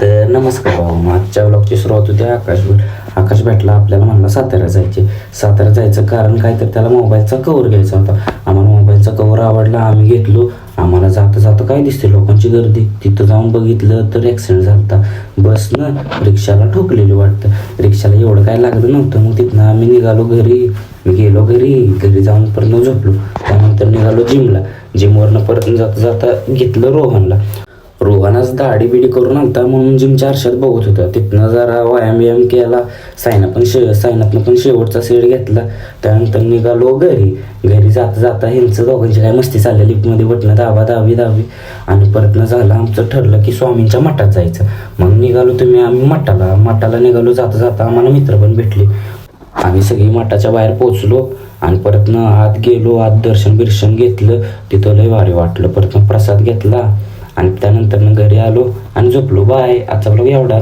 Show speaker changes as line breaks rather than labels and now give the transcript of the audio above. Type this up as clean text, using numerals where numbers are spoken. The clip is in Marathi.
तर नमस्कार भाऊ, आजच्या ब्लॉगची सुरुवात होती आकाश भेटला आपल्याला, म्हणला सातारा जायचं कारण काय तर त्याला मोबाईलचा कवर घ्यायचा होता. आम्हाला मोबाईलचा कवर आवडला, आम्ही घेतलो. आम्हाला जाता जाता काय दिसते लोकांची गर्दी, तिथं जाऊन बघितलं तर ॲक्सिडेंट झाला. बसनं रिक्षाला ठोकलेली वाटतं. रिक्षाला एवढं काय लागलं नव्हतं. मग तिथनं आम्ही निघालो घरी. मी गेलो घरी जाऊन परत झोपलो. त्यानंतर निघालो जिमवरनं परत जाता घेतलं रोहनच दाढी बिडी करून आलता म्हणून जिमच्या आरशात बघत होता. तिथनं जरा व्यायाम केला. सायनातनं पण शेवटचा सेट घेतला. त्यानंतर निघालो घरी जाता ह्यांचं दोघांची काय मस्ती चालली. लिफ्टमध्ये बटणं दाबी आणि परतनं झालं आमचं ठरलं की स्वामींच्या मठात जायचं. मग निघालो आम्ही मठाला निघालो. जाता आम्हाला मित्र पण भेटले. आम्ही सगळी मठाच्या बाहेर पोचलो आणि परतनं आत गेलो. आत दर्शन घेतलं. तिथं लय भारी वाटलं. परतनं प्रसाद घेतला आणि त्यानंतर घरी आलो आणि झोपलो. बाय. आजचा ब्लॉग एवढा.